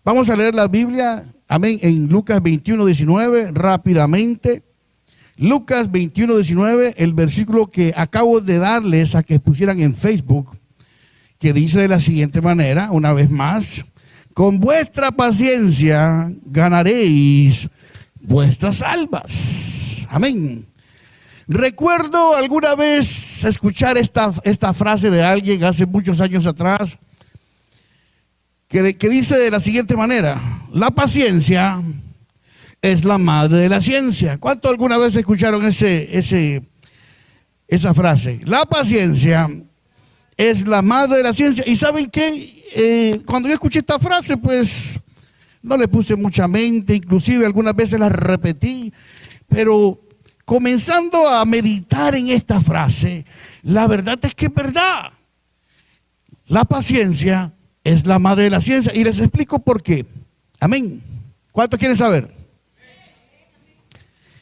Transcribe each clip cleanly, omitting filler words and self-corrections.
Vamos a leer la Biblia, amén, en Lucas 21:19, rápidamente. Lucas 21:19, el versículo que acabo de darles a que pusieran en Facebook, que dice de la siguiente manera, una vez más: con vuestra paciencia ganaréis vuestras almas. Amén. Recuerdo alguna vez escuchar esta frase de alguien hace muchos años atrás, que dice de la siguiente manera: la paciencia es la madre de la ciencia. ¿Cuánto alguna vez escucharon esa frase? La paciencia es la madre de la ciencia. Y ¿saben qué? Cuando yo escuché esta frase, pues no le puse mucha mente, inclusive algunas veces la repetí, pero comenzando a meditar en esta frase, la verdad es que es verdad. La paciencia es la madre de la ciencia, y les explico por qué. Amén. ¿Cuántos quieren saber?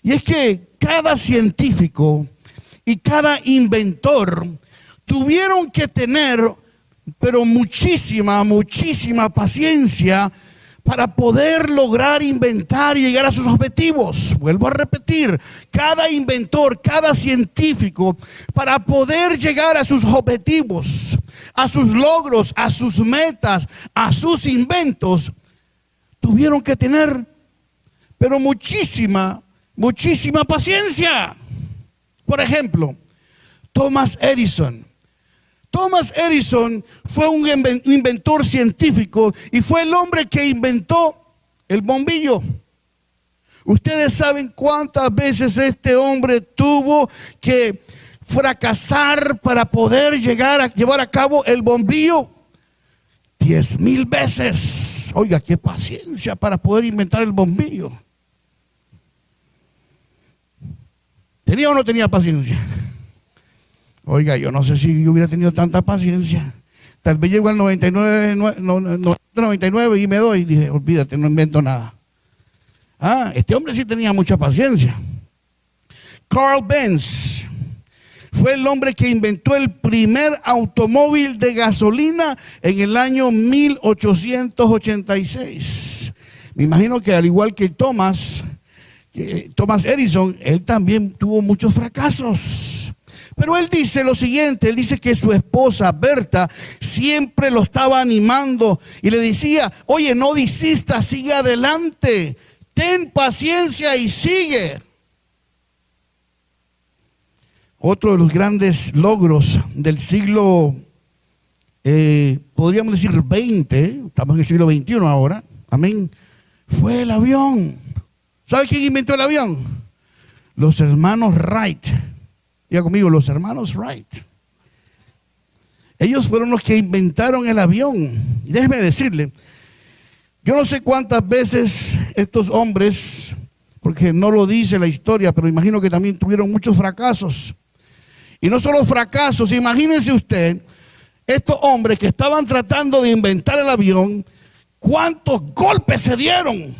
Y es que cada científico y cada inventor tuvieron que tener, pero muchísima paciencia para poder lograr inventar y llegar a sus objetivos. Vuelvo a repetir, cada inventor, cada científico, para poder llegar a sus objetivos, a sus logros, a sus metas, a sus inventos, tuvieron que tener, pero muchísima paciencia. Por ejemplo, Thomas Edison. Thomas Edison fue un inventor científico y fue el hombre que inventó el bombillo. Ustedes saben cuántas veces este hombre tuvo que fracasar para poder llevar a cabo el bombillo. 10,000 veces. Oiga, qué paciencia para poder inventar el bombillo. ¿Tenía o no tenía paciencia? Oiga, yo no sé si yo hubiera tenido tanta paciencia. Tal vez llego al 99 y me doy. Y dije, olvídate, no invento nada. Este hombre sí tenía mucha paciencia. Carl Benz fue el hombre que inventó el primer automóvil de gasolina en el año 1886. Me imagino que al igual que Thomas Edison, él también tuvo muchos fracasos. Pero él dice lo siguiente, él dice que su esposa Berta siempre lo estaba animando y le decía: oye, no desistas, sigue adelante, ten paciencia y sigue. Otro de los grandes logros del siglo, podríamos decir 20, estamos en el siglo XXI ahora, amén, fue el avión. ¿Sabe quién inventó el avión? Los hermanos Wright. Diga conmigo, los hermanos Wright. Ellos fueron los que inventaron el avión. Y déjeme decirle, yo no sé cuántas veces estos hombres, porque no lo dice la historia, pero imagino que también tuvieron muchos fracasos. Y no solo fracasos, imagínense usted, estos hombres que estaban tratando de inventar el avión, cuántos golpes se dieron.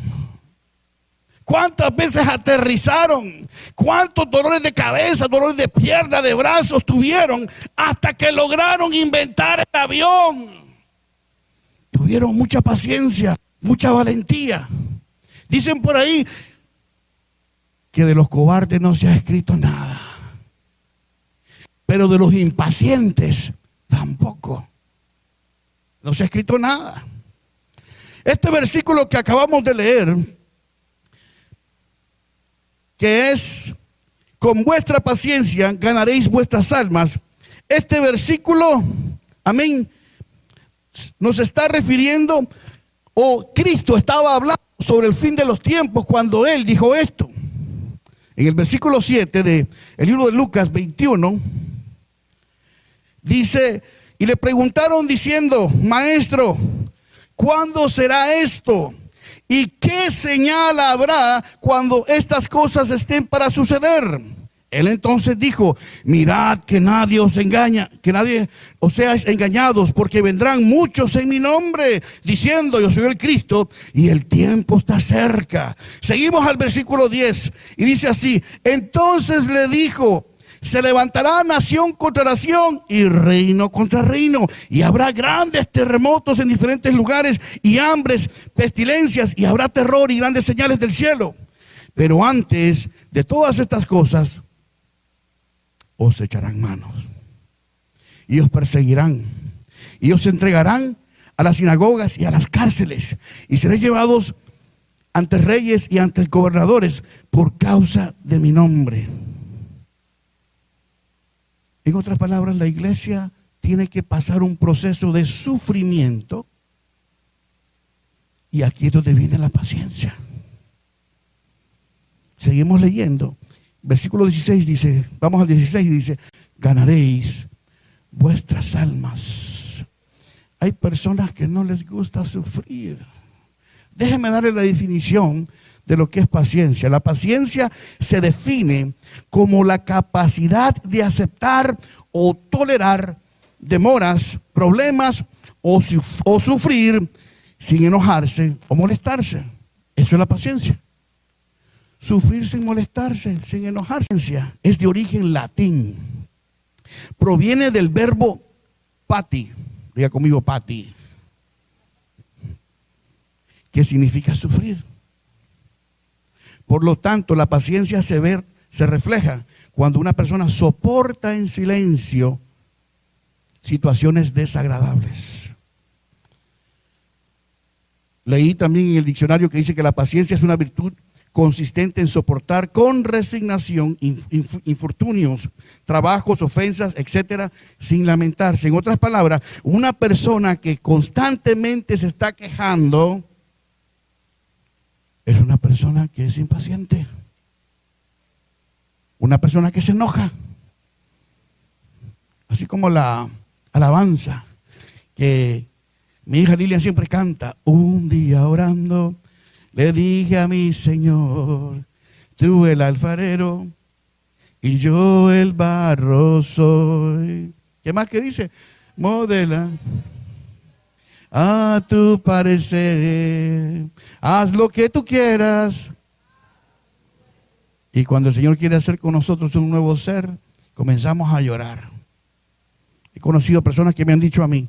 ¿Cuántas veces aterrizaron? ¿Cuántos dolores de cabeza, dolores de pierna, de brazos tuvieron hasta que lograron inventar el avión? Tuvieron mucha paciencia, mucha valentía. Dicen por ahí que de los cobardes no se ha escrito nada, pero de los impacientes tampoco. No se ha escrito nada. Este versículo que acabamos de leer, que es: con vuestra paciencia ganaréis vuestras almas. Este versículo, amén, nos está refiriendo, o Cristo estaba hablando sobre el fin de los tiempos cuando Él dijo esto. En el versículo 7 del libro de Lucas 21, dice: y le preguntaron diciendo: Maestro, ¿cuándo será esto? ¿Y qué señal habrá cuando estas cosas estén para suceder? Él entonces dijo: mirad que nadie os engaña, que nadie os seáis engañados, porque vendrán muchos en mi nombre, diciendo: yo soy el Cristo, y el tiempo está cerca. Seguimos al versículo 10, y dice así: entonces le dijo: Se levantará nación contra nación y reino contra reino. Y habrá grandes terremotos en diferentes lugares y hambres, pestilencias, y habrá terror y grandes señales del cielo. Pero antes de todas estas cosas, os echarán manos y os perseguirán y os entregarán a las sinagogas y a las cárceles y seréis llevados ante reyes y ante gobernadores por causa de mi nombre. En otras palabras, la iglesia tiene que pasar un proceso de sufrimiento, y aquí es donde viene la paciencia. Seguimos leyendo. Versículo 16 dice, vamos al 16, dice, ganaréis vuestras almas. Hay personas que no les gusta sufrir. Déjenme darle la definición de lo que es paciencia. La paciencia se define como la capacidad de aceptar o tolerar demoras, problemas o sufrir sin enojarse o molestarse. Eso es la paciencia. Sufrir sin molestarse, sin enojarse. Es de origen latín. Proviene del verbo pati. Diga conmigo pati. Que significa sufrir. Por lo tanto, la paciencia se refleja cuando una persona soporta en silencio situaciones desagradables. Leí también en el diccionario que dice que la paciencia es una virtud consistente en soportar con resignación infortunios, trabajos, ofensas, etcétera, sin lamentarse. En otras palabras, una persona que constantemente se está quejando es una persona que es impaciente, una persona que se enoja. Así como la alabanza que mi hija Lilian siempre canta: un día orando le dije a mi Señor, tú el alfarero y yo el barro soy. ¿Qué más que dice? Modela a tu parecer, haz lo que tú quieras. Y cuando el Señor quiere hacer con nosotros un nuevo ser, comenzamos a llorar. He conocido personas que me han dicho a mí,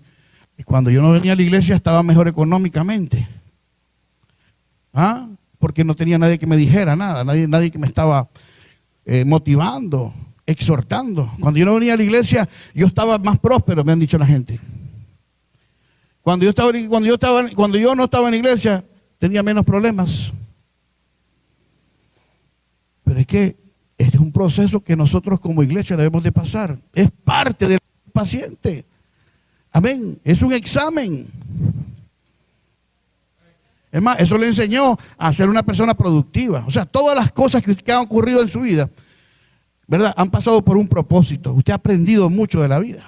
y cuando yo no venía a la iglesia estaba mejor económicamente. Porque no tenía nadie que me dijera nada, nadie que me estaba motivando, exhortando. Cuando yo no venía a la iglesia, yo estaba más próspero, me han dicho la gente. Cuando yo no estaba en la iglesia, tenía menos problemas. Pero es que este es un proceso que nosotros como iglesia debemos de pasar. Es parte del paciente. Amén. Es un examen. Es más, eso le enseñó a ser una persona productiva. O sea, todas las cosas que han ocurrido en su vida, ¿verdad?, han pasado por un propósito. Usted ha aprendido mucho de la vida.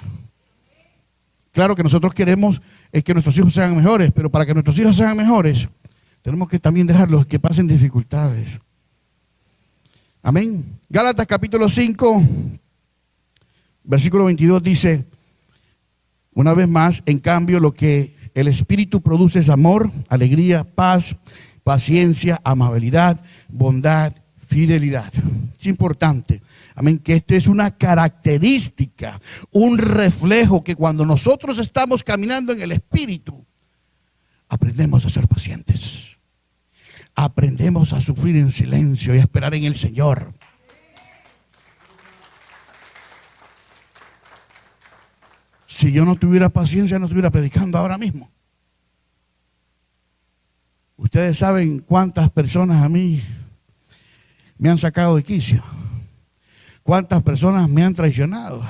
Claro que nosotros queremos que nuestros hijos sean mejores, pero para que nuestros hijos sean mejores, tenemos que también dejarlos que pasen dificultades. Amén. Gálatas capítulo 5, versículo 22 dice, una vez más, en cambio, lo que el Espíritu produce es amor, alegría, paz, paciencia, amabilidad, bondad, fidelidad. Es importante, amén, que esto es una característica, un reflejo que cuando nosotros estamos caminando en el Espíritu, aprendemos a ser pacientes. Aprendemos a sufrir en silencio y a esperar en el Señor. Si yo no tuviera paciencia, no estuviera predicando ahora mismo. Ustedes saben cuántas personas a mí me han sacado de quicio. Cuántas personas me han traicionado.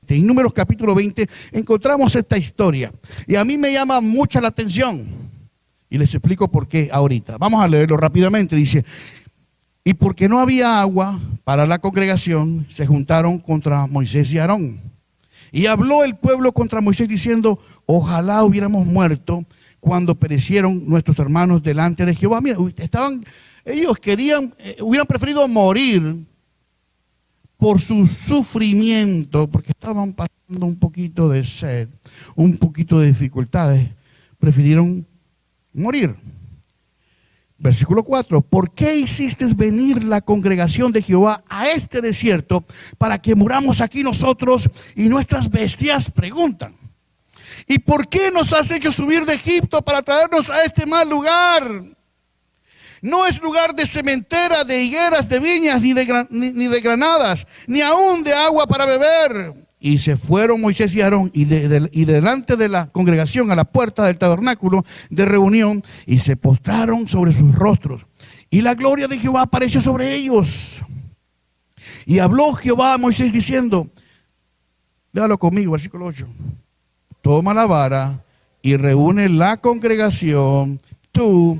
En Números capítulo 20 encontramos esta historia. Y a mí me llama mucha la atención. Y les explico por qué ahorita. Vamos a leerlo rápidamente. Dice, y porque no había agua para la congregación, se juntaron contra Moisés y Aarón. Y habló el pueblo contra Moisés diciendo, ojalá hubiéramos muerto cuando perecieron nuestros hermanos delante de Jehová. Mira, ellos hubieran preferido morir por su sufrimiento, porque estaban pasando un poquito de sed, un poquito de dificultades. Prefirieron morir. Versículo 4. ¿Por qué hiciste venir la congregación de Jehová a este desierto para que muramos aquí nosotros y nuestras bestias? Preguntan. ¿Y por qué nos has hecho subir de Egipto para traernos a este mal lugar? No es lugar de sementera, de higueras, de viñas, ni de granadas, ni aún de agua para beber. Y se fueron Moisés y Aarón y delante de la congregación a la puerta del tabernáculo de reunión y se postraron sobre sus rostros. Y la gloria de Jehová apareció sobre ellos. Y habló Jehová a Moisés diciendo, léalo conmigo, versículo 8. Toma la vara y reúne la congregación, tú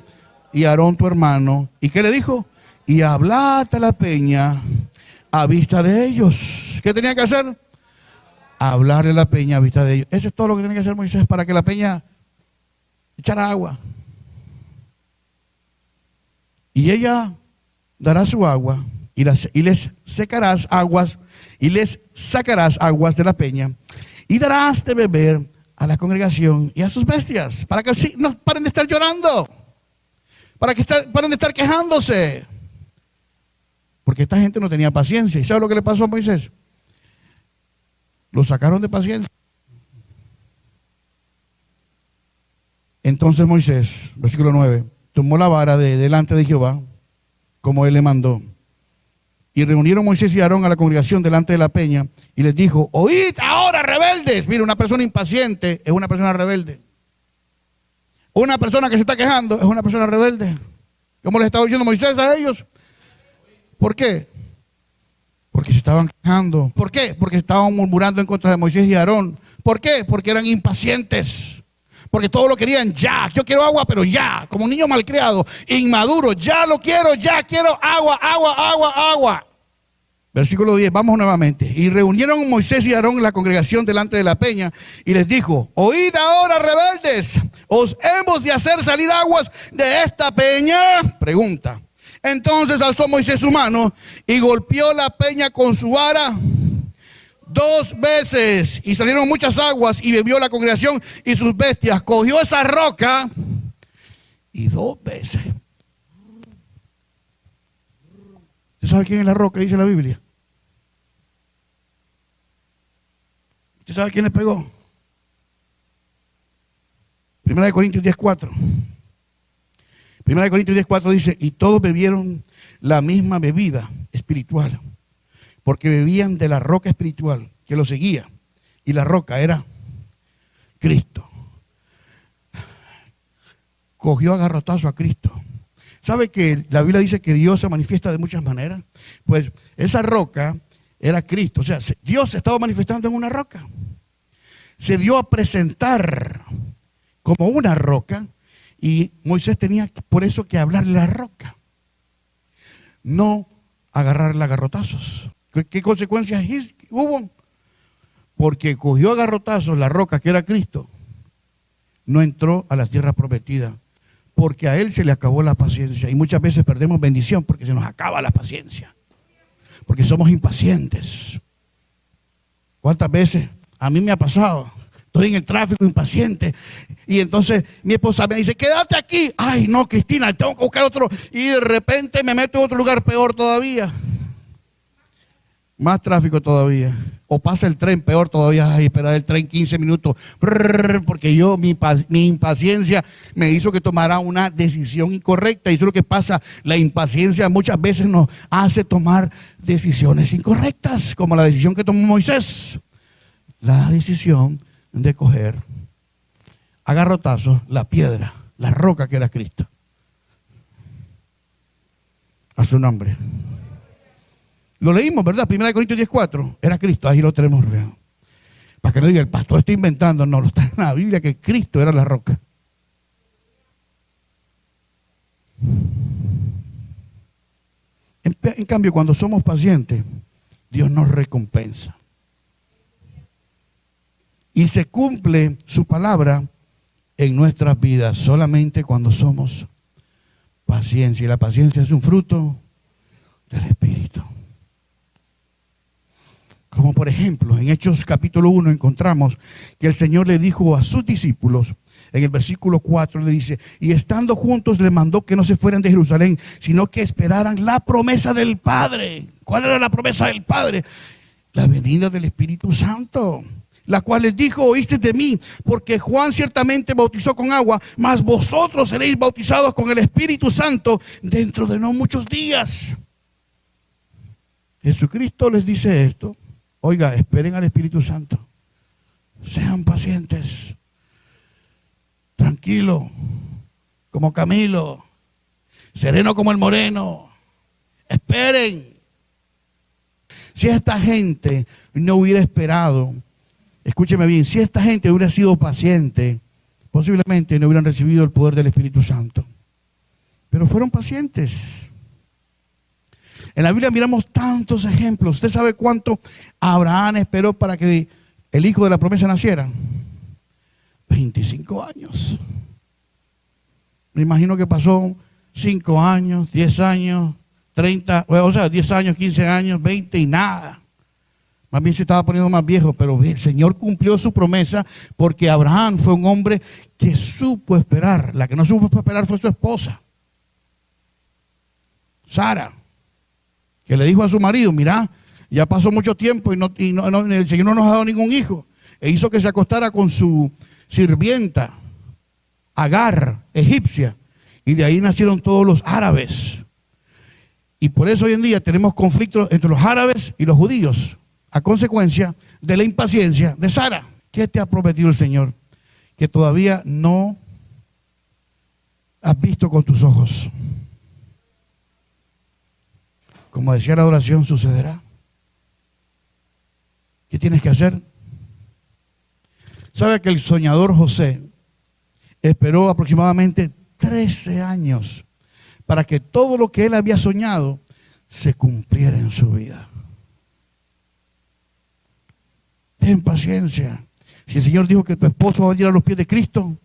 y Aarón tu hermano. ¿Y qué le dijo? Y hablad a la peña a vista de ellos. ¿Qué tenía que hacer? Hablarle a la peña a vista de ellos. Eso es todo lo que tenía que hacer Moisés para que la peña echara agua. Y ella dará su agua y les secarás aguas y les sacarás aguas de la peña y darás de beber a la congregación y a sus bestias para que no paren de estar llorando, para que paren de estar quejándose, porque esta gente no tenía paciencia. ¿Y sabe lo que le pasó a Moisés? Lo sacaron de paciencia. Entonces Moisés, versículo 9, tomó la vara de delante de Jehová, como él le mandó. Y reunieron Moisés y Aarón a la congregación delante de la peña y les dijo, oíd ahora, rebeldes. Mira, una persona impaciente es una persona rebelde. Una persona que se está quejando es una persona rebelde. ¿Cómo les estaba diciendo Moisés a ellos? ¿Por qué? Porque se estaban quejando. ¿Por qué? Porque estaban murmurando en contra de Moisés y Aarón. ¿Por qué? Porque eran impacientes. Porque todo lo querían ya. Yo quiero agua, pero ya. Como un niño malcriado, inmaduro. Ya lo quiero, ya quiero agua, agua, agua, agua. Versículo 10, vamos nuevamente. Y reunieron Moisés y Aarón en la congregación delante de la peña y les dijo, oíd ahora, rebeldes, ¿os hemos de hacer salir aguas de esta peña? Pregunta. Entonces alzó Moisés su mano y golpeó la peña con su vara 2 veces y salieron muchas aguas y bebió la congregación y sus bestias. Cogió esa roca y 2 veces. ¿Usted sabe quién es la roca? Dice la Biblia. ¿Usted sabe quién le pegó? 1 Corintios 10:4. 1 Corintios 10:4 dice, y todos bebieron la misma bebida espiritual, porque bebían de la roca espiritual que los seguía, y la roca era Cristo. Cogió a garrotazo a Cristo. ¿Sabe que la Biblia dice que Dios se manifiesta de muchas maneras? Pues esa roca era Cristo. O sea, Dios se estaba manifestando en una roca. Se dio a presentar como una roca y Moisés tenía por eso que hablarle a la roca. No agarrarle a garrotazos. ¿Qué consecuencias hubo? Porque cogió a garrotazos la roca que era Cristo. No entró a la tierra prometida. Porque a él se le acabó la paciencia. Y muchas veces perdemos bendición porque se nos acaba la paciencia. Porque somos impacientes. ¿Cuántas veces? A mí me ha pasado. Estoy en el tráfico impaciente. Y entonces mi esposa me dice, quédate aquí. Ay, no, Cristina, tengo que buscar otro. Y de repente me meto en otro lugar peor todavía. Más tráfico todavía. O pasa el tren, peor todavía. Ay, esperar el tren 15 minutos. Porque mi impaciencia me hizo que tomara una decisión incorrecta. Y eso es lo que pasa. La impaciencia muchas veces nos hace tomar decisiones incorrectas. Como la decisión que tomó Moisés. La decisión de coger a garrotazos la piedra, la roca que era Cristo. A su nombre. Lo leímos, ¿verdad? 1 Corintios 10:4. Era Cristo, ahí lo tenemos. Para que no diga, el pastor está inventando. No, lo está en la Biblia que Cristo era la roca. En cambio, cuando somos pacientes, Dios nos recompensa. Y se cumple su palabra en nuestras vidas solamente cuando somos pacientes. Y la paciencia es un fruto del Espíritu. ¿Cómo por ejemplo, en Hechos capítulo 1 encontramos que el Señor le dijo a sus discípulos, en el versículo 4 le dice, y estando juntos le mandó que no se fueran de Jerusalén, sino que esperaran la promesa del Padre. ¿Cuál era la promesa del Padre? La venida del Espíritu Santo, la cual les dijo, oíste de mí, porque Juan ciertamente bautizó con agua, mas vosotros seréis bautizados con el Espíritu Santo dentro de no muchos días. Jesucristo les dice esto. Oiga, esperen al Espíritu Santo. Sean pacientes. Tranquilo, como Camilo. Sereno como el moreno. Esperen. Si esta gente no hubiera esperado, escúcheme bien, si esta gente hubiera sido paciente, posiblemente no hubieran recibido el poder del Espíritu Santo. Pero fueron pacientes. En la Biblia miramos tantos ejemplos. ¿Usted sabe cuánto Abraham esperó para que el hijo de la promesa naciera? 25 años. Me imagino que pasó 5 años, 10 años, 30, o sea, 10 años, 15 años, 20 y nada. Más bien se estaba poniendo más viejo, pero el Señor cumplió su promesa porque Abraham fue un hombre que supo esperar. La que no supo esperar fue su esposa, Sara, que le dijo a su marido, mira, ya pasó mucho tiempo y el Señor no nos ha dado ningún hijo. E hizo que se acostara con su sirvienta, Agar, egipcia, y de ahí nacieron todos los árabes. Y por eso hoy en día tenemos conflictos entre los árabes y los judíos, a consecuencia de la impaciencia de Sara. ¿Qué te ha prometido el Señor? Que todavía no has visto con tus ojos. Como decía la oración, sucederá. ¿Qué tienes que hacer? ¿Sabe que el soñador José esperó aproximadamente 13 años para que todo lo que él había soñado se cumpliera en su vida? Ten paciencia. Si el Señor dijo que tu esposo va a venir a los pies de Cristo,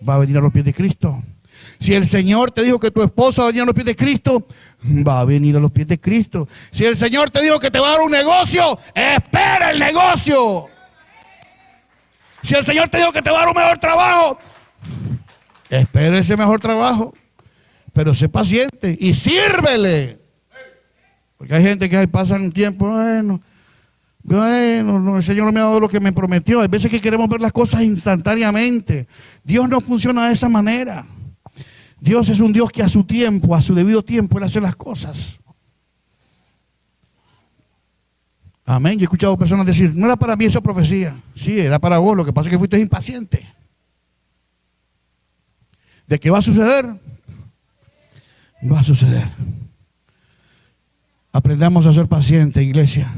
va a venir a los pies de Cristo. Si el Señor te dijo que tu esposo va a venir a los pies de Cristo, va a venir a los pies de Cristo. Si el Señor te dijo que te va a dar un negocio, espera el negocio. Si el Señor te dijo que te va a dar un mejor trabajo, espera ese mejor trabajo. Pero sé paciente y sírvele. Porque hay gente que pasan un tiempo, bueno, el Señor no me ha dado lo que me prometió. Hay veces que queremos ver las cosas instantáneamente. Dios no funciona de esa manera. Dios es un Dios que a su tiempo, a su debido tiempo, Él hace las cosas. Amén. Yo he escuchado personas decir, no era para mí esa profecía. Sí, era para vos, lo que pasa es que fuiste impaciente. ¿De qué va a suceder? Va a suceder. Aprendamos a ser pacientes, iglesia.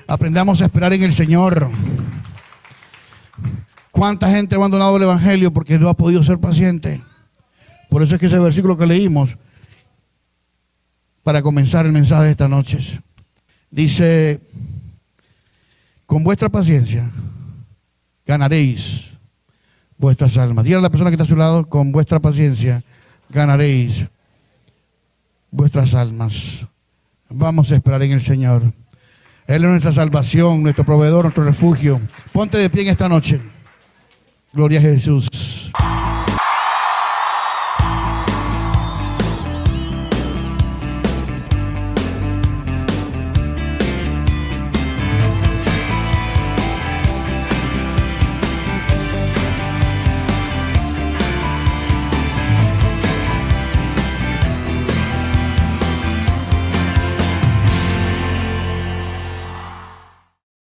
Aprendamos a esperar en el Señor. ¿Cuánta gente ha abandonado el Evangelio porque no ha podido ser paciente? Por eso es que ese versículo que leímos, para comenzar el mensaje de esta noche, dice, con vuestra paciencia ganaréis vuestras almas. Dígale a la persona que está a su lado, con vuestra paciencia ganaréis vuestras almas. Vamos a esperar en el Señor. Él es nuestra salvación, nuestro proveedor, nuestro refugio. Ponte de pie en esta noche. Gloria a Jesús.